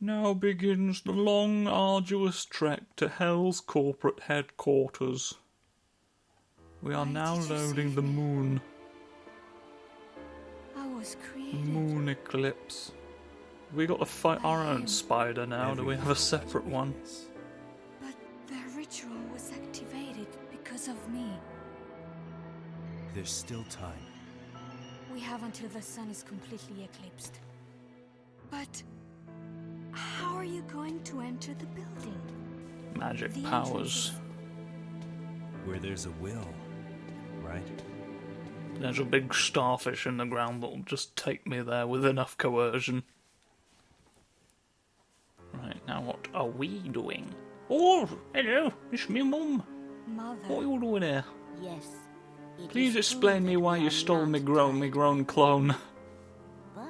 Now begins the long, arduous trek to Hell's corporate headquarters. We are now loading the moon. I was The created. moon eclipse. We got to fight our own spider now. Do we have a separate one? But the ritual was activated because of me. There's still time. We have until the sun is completely eclipsed. But how are you going to enter the building? Magic The powers. entrance Where there's a will, right? There's a big starfish in the ground that'll just take me there with enough coercion. Right, now what are we doing? Oh, hello, it's me mum. Mother. What are you doing here? Yes. it Please is explain true me that why we you are stole me not grown clone. But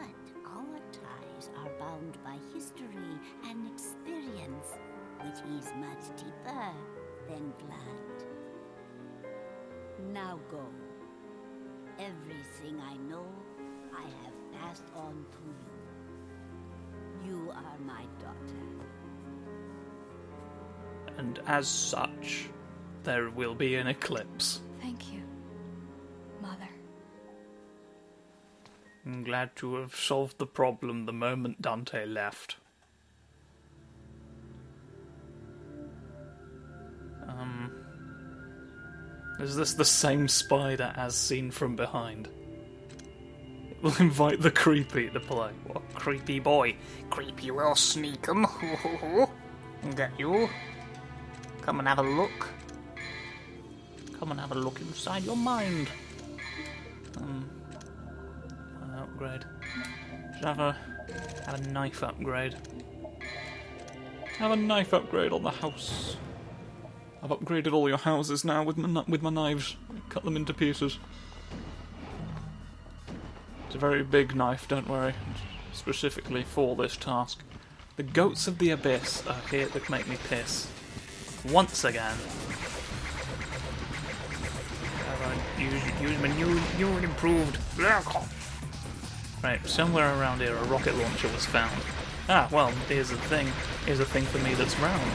our ties are bound by history and experience, which is much deeper than blood. Now go. Everything I know, I have passed on to you. You are my daughter. And as such, there will be an eclipse. Thank you, Mother. I'm glad to have solved the problem the moment Dante left. Is this the same spider as seen from behind? It will invite the creepy to play. What a creepy boy. Creepy will sneak 'em. Get you. Come and have a look. Come and have a look inside your mind. Upgrade. Should have a knife upgrade. Have a knife upgrade on the house. I've upgraded all your houses now with my knives. Cut them into pieces. It's a very big knife, don't worry. Specifically for this task. The goats of the abyss are here to make me piss. Once again. Use my new and improved. Right, somewhere around here a rocket launcher was found. Ah, well, here's the thing. Here's a thing for me that's round.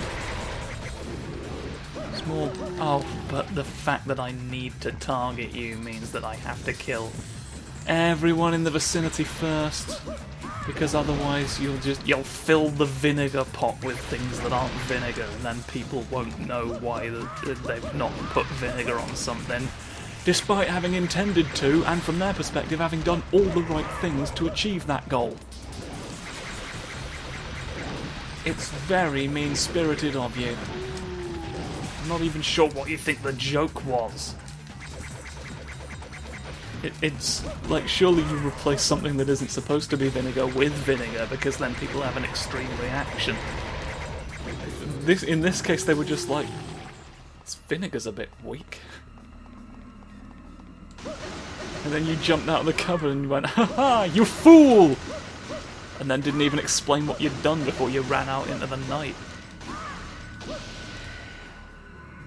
Small. Oh, but the fact that I need to target you means that I have to kill everyone in the vicinity first, because otherwise you'll fill the vinegar pot with things that aren't vinegar, and then people won't know why they've not put vinegar on something, despite having intended to, and from their perspective having done all the right things to achieve that goal. It's very mean-spirited of you. I'm not even sure what you think the joke was. It's like, surely you replace something that isn't supposed to be vinegar with vinegar, because then people have an extreme reaction. In this case, they were just like, this vinegar's a bit weak. And then you jumped out of the cupboard and you went, ha ha, you fool! And then didn't even explain what you'd done before you ran out into the night.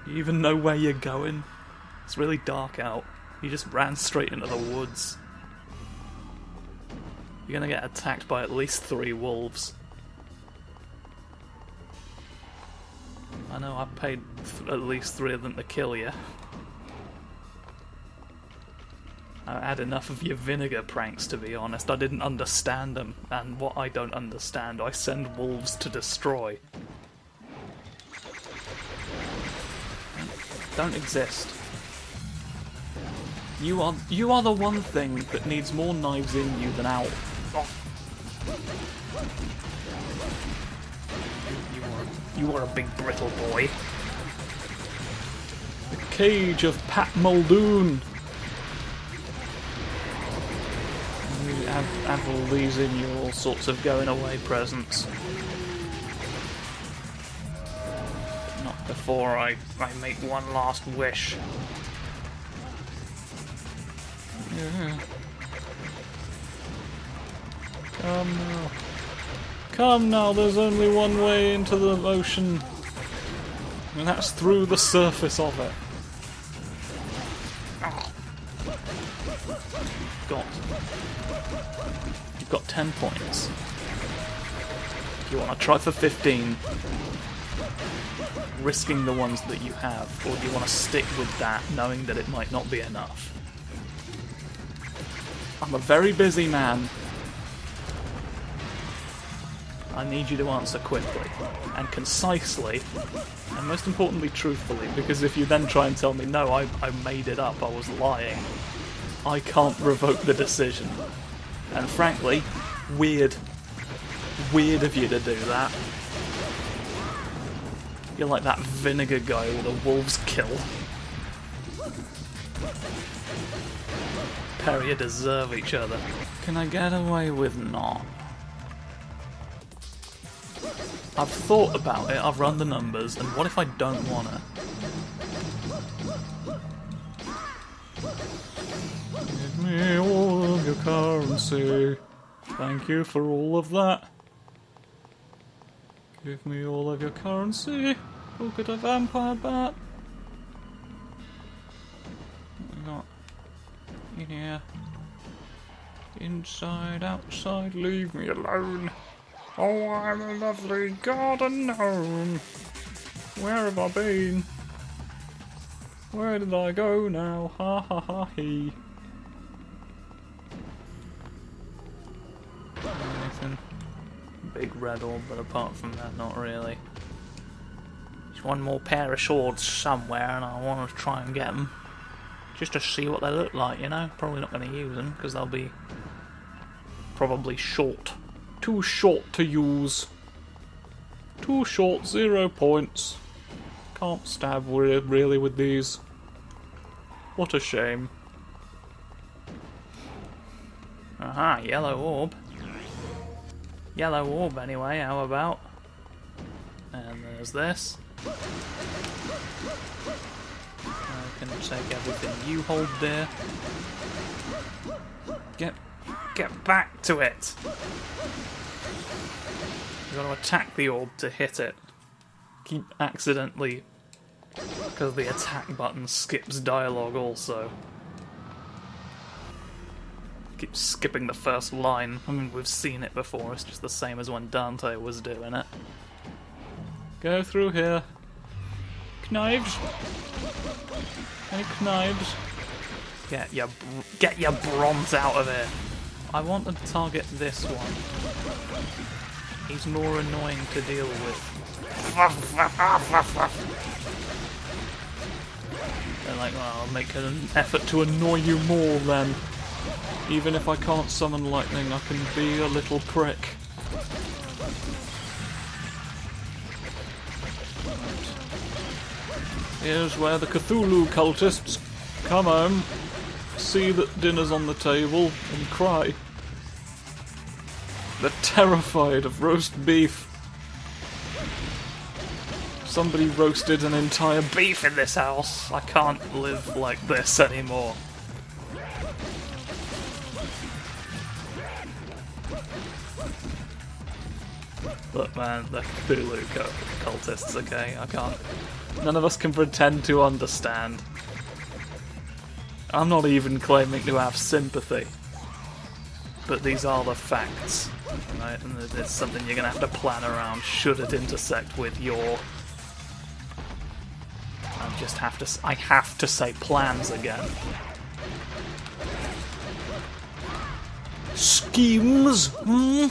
You even know where you're going? It's really dark out. You just ran straight into the woods. You're gonna get attacked by at least 3 wolves. I know, I paid at least 3 of them to kill you. I had enough of your vinegar pranks, to be honest. I didn't understand them, and what I don't understand, I send wolves to destroy. Don't exist. You are the one thing that needs more knives in you than out. Oh. You are a big brittle boy. The cage of Pat Muldoon. You have all these in you, all sorts of going away presents. Not before I make one last wish. Yeah. Come now. Come now, there's only one way into the ocean. And that's through the surface of it. You've got 10 points. Do you want to try for 15, risking the ones that you have, or do you want to stick with that, knowing that it might not be enough? I'm a very busy man. I need you to answer quickly, and concisely, and most importantly truthfully, because if you then try and tell me, no, I made it up, I was lying, I can't revoke the decision. And frankly, weird. Weird of you to do that. You're like that vinegar guy with a wolf's kill. Pair of you deserve each other. Can I get away with not? I've thought about it, I've run the numbers, and what if I don't want to? Give me all of your currency. Thank you for all of that. Give me all of your currency. Look at a vampire bat. Not in here. Inside, outside, leave me alone. Oh, I'm a lovely garden gnome. Where have I been? Where did I go now? Ha ha ha he. Anything? Big red orb, but apart from that, not really. There's one more pair of swords somewhere, and I want to try and get them. Just to see what they look like, you know? Probably not going to use them, because they'll be probably short. Too short to use. Too short, 0 points. Can't stab really with these. What a shame. Aha, yellow orb. Yellow orb anyway, how about? And there's this. I can take everything you hold there. Get back to it! You've got to attack the orb to hit it. Keep accidentally... because the attack button skips dialogue also. Keep skipping the first line. I mean, we've seen it before, it's just the same as when Dante was doing it. Go through here. Knives? Any knives? Get your bronze out of here. I want to target this one. He's more annoying to deal with. They're like, well, I'll make an effort to annoy you more then. Even if I can't summon lightning, I can be a little prick. Here's where the Cthulhu cultists come home, see that dinner's on the table, and cry. They're terrified of roast beef. Somebody roasted an entire beef in this house. I can't live like this anymore. Look man, the Cthulhu cultists, okay? I can't... None of us can pretend to understand. I'm not even claiming to have sympathy. But these are the facts, right? And it's something you're gonna have to plan around should it intersect with your... I have to say plans again. Schemes? Hmm?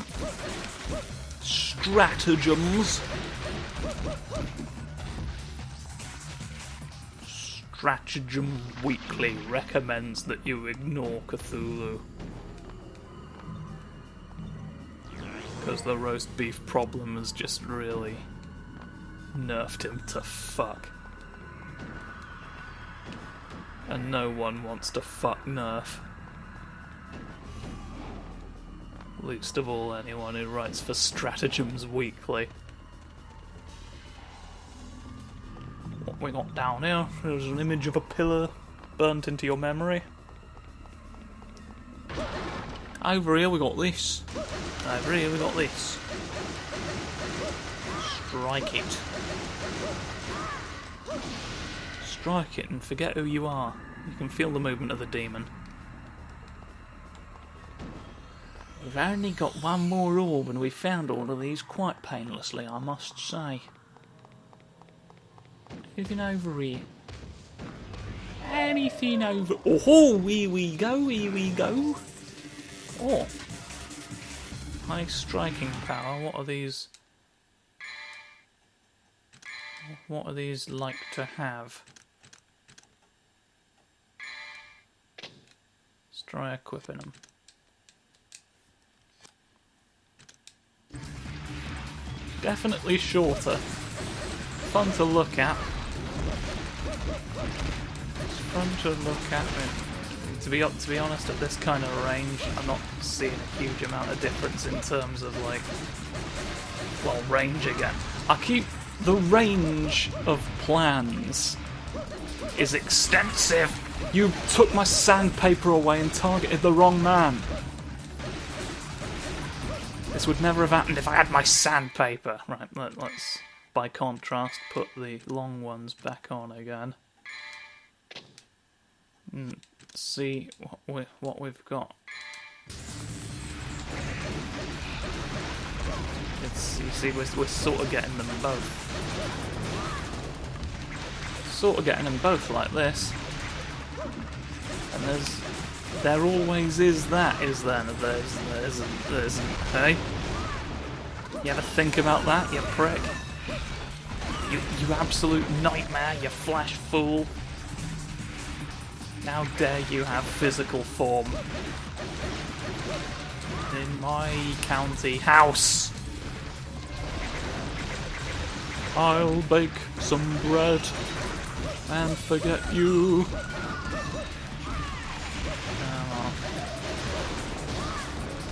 Stratagems? Stratagem Weekly recommends that you ignore Cthulhu. Because the roast beef problem has just really nerfed him to fuck. And no one wants to fuck nerf. Least of all anyone who writes for Stratagems Weekly. What we got down here? There's an image of a pillar burnt into your memory. Over here we got this. Over here we got this. Strike it. Strike it and forget who you are. You can feel the movement of the demon. We've only got one more orb and we found all of these quite painlessly, I must say. Anything over here? Anything over... Oh, here we go, here we go. Oh. High striking power. What are these? What are these like to have? Let's try equipping them. Definitely shorter. Fun to look at. It's fun to look at. To be honest, at this kind of range, I'm not seeing a huge amount of difference in terms of, like, well, range again. The range of plans is extensive. You took my sandpaper away and targeted the wrong man. This would never have happened if I had my sandpaper. Right, let's, by contrast, put the long ones back on again. See what we've got. You see, we're sort of getting them both. Sort of getting them both like this. And there always is that, is there? There isn't. Hey? You ever think about that, you prick? You absolute nightmare, you flash fool. How dare you have physical form in my county house? I'll bake some bread and forget you.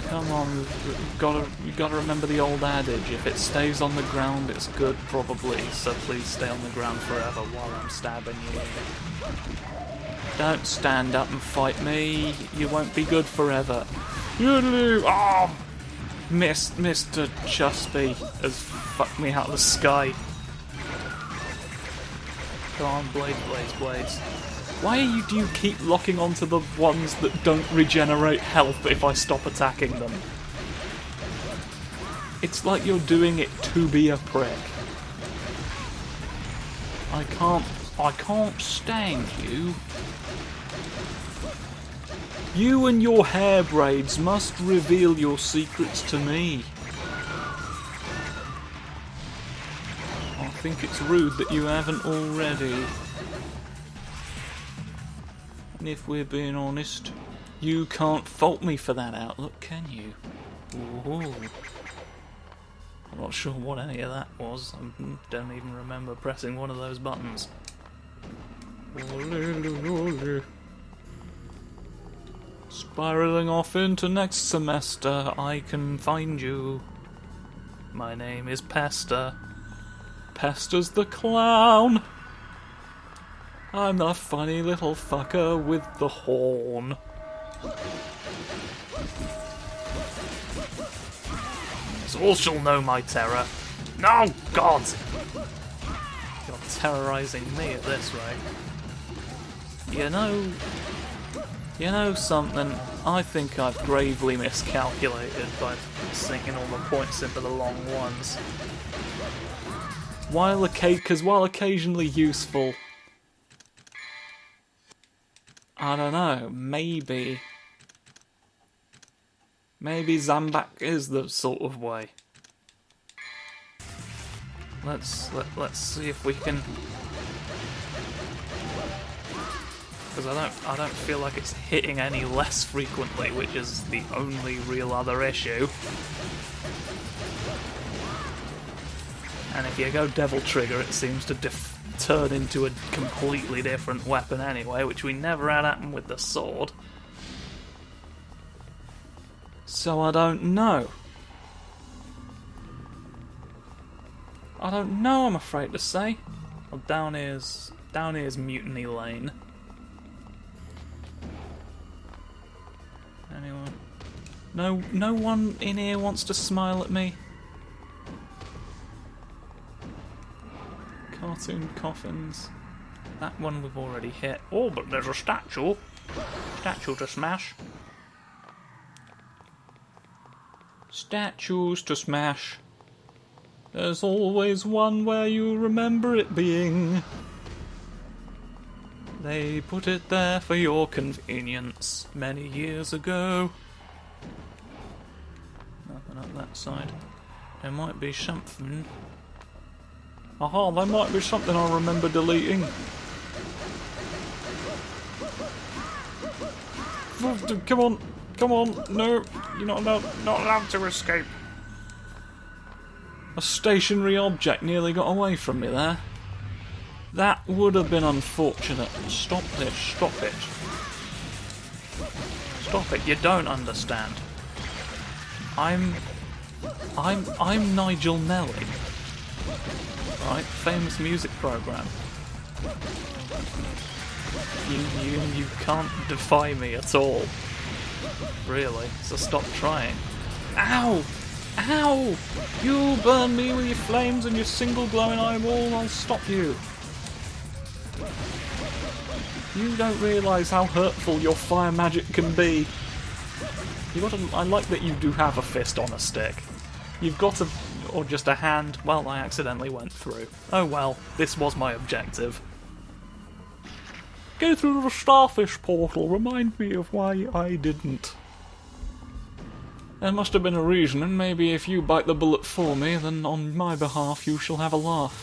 Come on, you gotta remember the old adage, if it stays on the ground it's good probably, so please stay on the ground forever while I'm stabbing you. Don't stand up and fight me, you won't be good forever. Oh! Mr. Chusby has fucked me out of the sky. Come on, blades. Why do you keep locking onto the ones that don't regenerate health if I stop attacking them? It's like you're doing it to be a prick. I can't stand you. You and your hair braids must reveal your secrets to me. I think it's rude that you haven't already. And if we're being honest, you can't fault me for that outlook, can you? Ooh. I'm not sure what any of that was. I don't even remember pressing one of those buttons. Spiraling off into next semester, I can find you. My name is Pester. Pester's the clown. I'm the funny little fucker with the horn. So all shall know my terror. No, God! You're terrorizing me at this rate. You know something? I think I've gravely miscalculated by sinking all the points into the long ones. While occasionally useful, I don't know, maybe Zambak is the sort of way. Let's see if we can, because I don't feel like it's hitting any less frequently, which is the only real other issue. And if you go Devil Trigger, it seems to turn into a completely different weapon anyway, which we never had happen with the sword. So I don't know. I'm afraid to say. Well, down here's Mutiny Lane. Anyone? No one in here wants to smile at me. Cartoon coffins. That one we've already hit. Oh, but there's a statue. Statue to smash. statues to smash. There's always one where you remember it being. They put it there for your convenience many years ago. Nothing up that side. There might be something. Aha, there might be something I remember deleting. Come on, no, you're not allowed to escape. A stationary object nearly got away from me there. That would have been unfortunate. Stop this, stop it. Stop it, you don't understand. I'm Nigel Nelly. Right, famous music program. You can't defy me at all. Really, so stop trying. Ow! Ow! You burn me with your flames and your single glowing eyeball, I'll stop you. You don't realise how hurtful your fire magic can be. I like that you do have a fist on a stick. You've got or just a hand. Well, I accidentally went through. Oh well, this was my objective. Go through the starfish portal, remind me of why I didn't. There must have been a reason, and maybe if you bite the bullet for me, then on my behalf you shall have a laugh.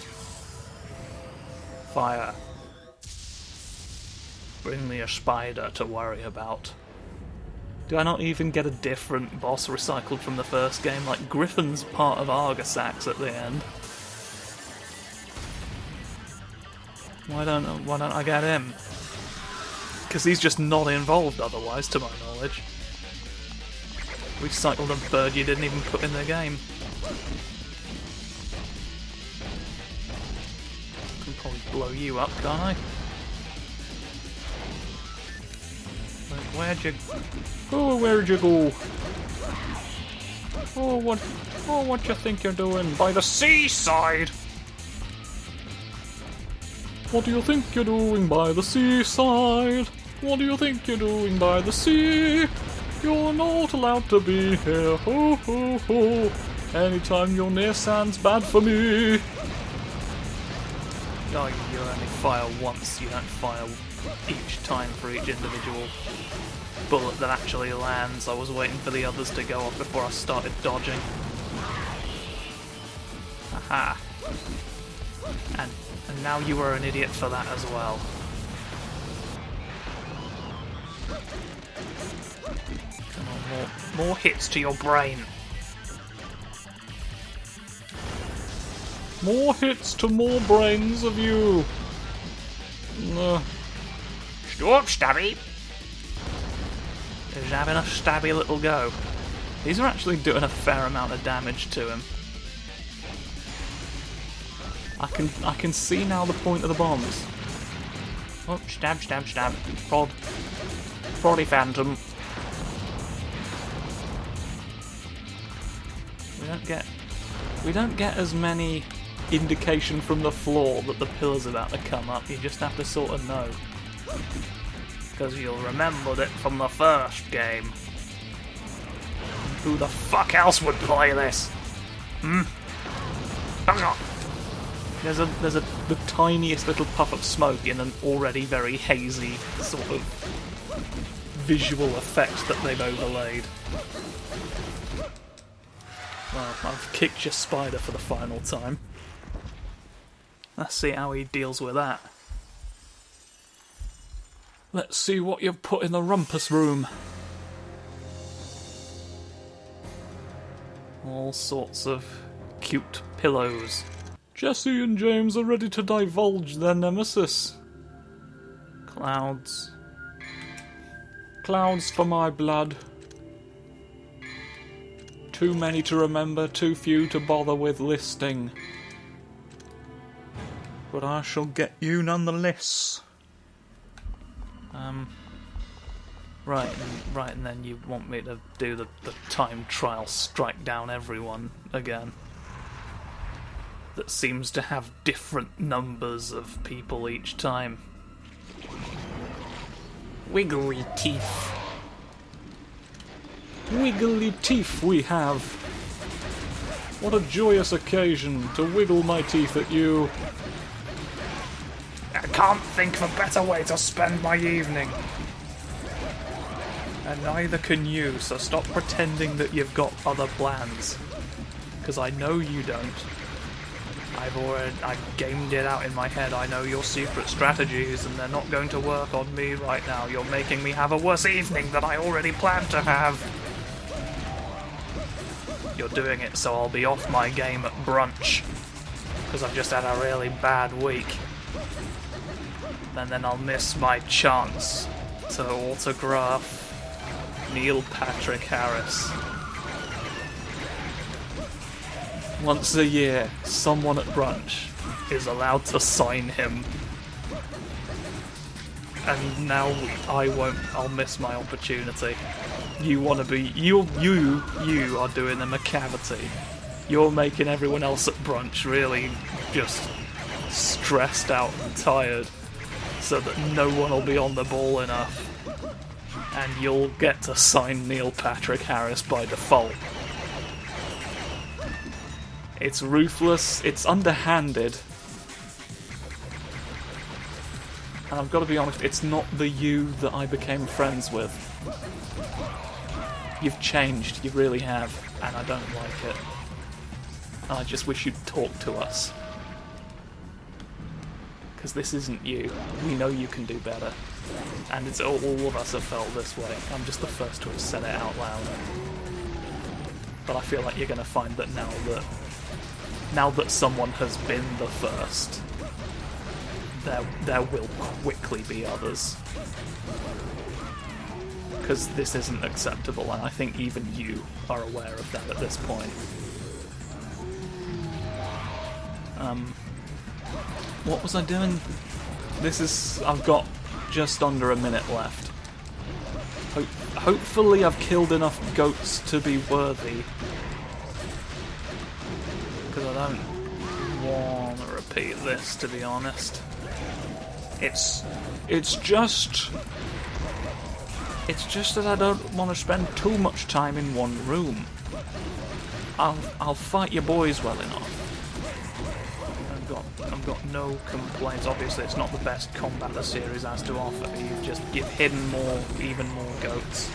Fire. Bring me a spider to worry about. Do I not even get a different boss recycled from the first game? Like, Griffin's part of Argosax at the end. Why don't I get him? Because he's just not involved otherwise, to my knowledge. Recycled a bird you didn't even put in the game. Can probably blow you up, can't I? Where'd you... Oh, where'd you go? Oh, what you think you're doing? By the seaside! What do you think you're doing by the seaside? What do you think you're doing by the sea? You're not allowed to be here, ho ho ho. Anytime you're near sand's bad for me. Oh, you only fire once, you don't fire each time for each individual bullet that actually lands. I was waiting for the others to go off before I started dodging. Aha. And now you are an idiot for that as well. Come on, more hits to your brain. More hits to more brains of you. Stop, Stabby! He's having a stabby little go. These are actually doing a fair amount of damage to him. I can see now the point of the bombs. Oh, stab, stab, stab. Prod. Proddy Phantom. We don't get as many indication from the floor that the pillar's about to come up. You just have to sort of know. Because you'll remember it from the first game. Who the fuck else would play this? Hmm? There's the tiniest little puff of smoke in an already very hazy sort of visual effect that they've overlaid. Well, I've kicked your spider for the final time. Let's see how he deals with that. Let's see what you've put in the rumpus room. All sorts of cute pillows. Jesse and James are ready to divulge their nemesis. Clouds. Clouds for my blood. Too many to remember, too few to bother with listing. But I shall get you nonetheless. Right, and then you want me to do the time trial strike down everyone again. That seems to have different numbers of people each time. Wiggly teeth. Wiggly teeth we have. What a joyous occasion to wiggle my teeth at you. I can't think of a better way to spend my evening. And neither can you, so stop pretending that you've got other plans. Because I know you don't. I've gamed it out in my head. I know your secret strategies, and they're not going to work on me right now. You're making me have a worse evening than I already planned to have. You're doing it so I'll be off my game at brunch. Because I've just had a really bad week. And then I'll miss my chance to autograph Neil Patrick Harris. Once a year, someone at brunch is allowed to sign him. And now I'll miss my opportunity. You want to be, you are doing a McCavity. You're making everyone else at brunch really just stressed out and tired so that no one will be on the ball enough. And you'll get to sign Neil Patrick Harris by default. It's ruthless, it's underhanded. And I've got to be honest, it's not the you that I became friends with. You've changed, you really have, and I don't like it. And I just wish you'd talk to us. Because this isn't you. We know you can do better. And it's all of us have felt this way. I'm just the first to have said it out loud. But I feel like you're going to find that now that someone has been the first, there will quickly be others. Because this isn't acceptable, and I think even you are aware of that at this point. What was I doing? I've got just under a minute left. Hopefully I've killed enough goats to be worthy. Because I don't want to repeat this, to be honest. It's just that I don't want to spend too much time in one room. I'll fight your boys well enough. I've got no complaints. Obviously, it's not the best combat the series has to offer. You've hidden even more goats.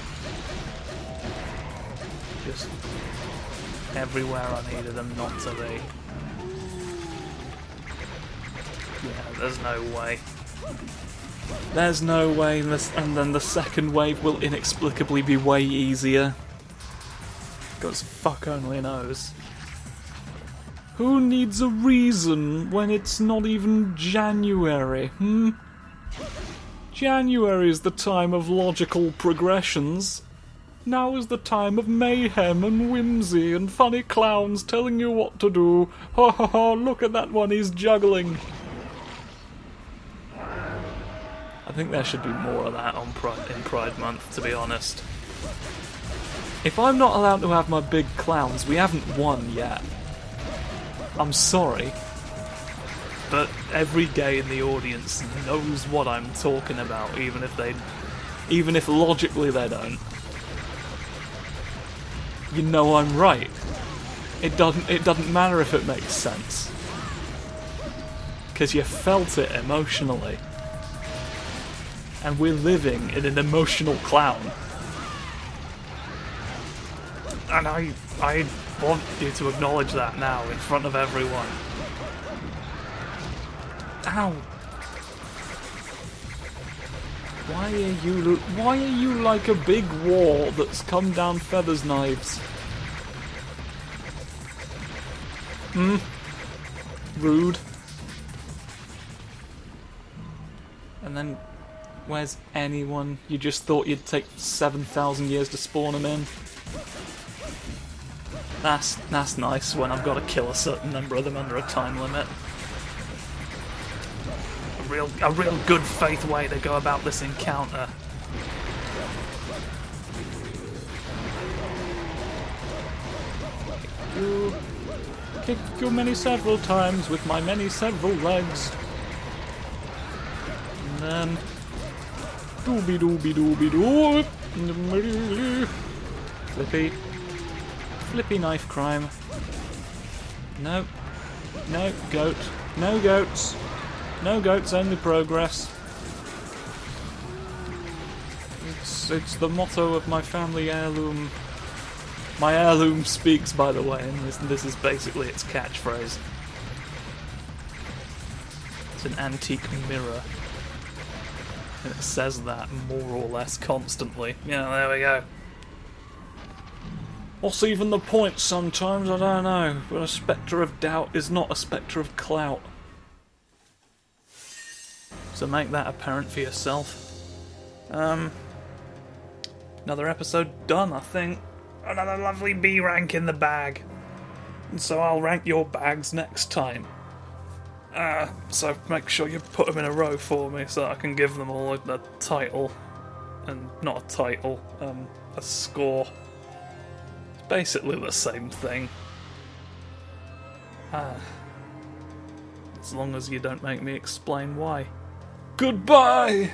Just everywhere I needed them not to be. Yeah, there's no way. There's no way, and then the second wave will inexplicably be way easier. Because fuck only knows. Who needs a reason when it's not even January, January is the time of logical progressions. Now is the time of mayhem and whimsy and funny clowns telling you what to do. Ha ha ha, look at that one, he's juggling. I think there should be more of that in Pride Month, to be honest. If I'm not allowed to have my big clowns, we haven't won yet. I'm sorry, but every gay in the audience knows what I'm talking about, even if logically they don't. You know I'm right. It doesn't matter if it makes sense, because you felt it emotionally, and we're living in an emotional clown. And I want you to acknowledge that now, in front of everyone. Ow! Why are you like a big wall that's come down feathers knives? Rude. And then, where's anyone? You just thought you'd take 7,000 years to spawn them in? That's nice when I've got to kill a certain number of them under a time limit. A real good faith way to go about this encounter. Kick you many several times with my many several legs. And then dooby dooby dooby doo. Flippy knife crime. No. No, goat. No goats. No goats, only progress. It's the motto of my family heirloom. My heirloom speaks, by the way, and this is basically its catchphrase. It's an antique mirror. And it says that more or less constantly. Yeah, there we go. What's even the point sometimes? I don't know. But a spectre of doubt is not a spectre of clout. So make that apparent for yourself. Another episode done, I think. Another lovely B rank in the bag. And so I'll rank your bags next time. So make sure you put them in a row for me so I can give them all a title. And not a title, a score. It's basically the same thing. As long as you don't make me explain why. Goodbye!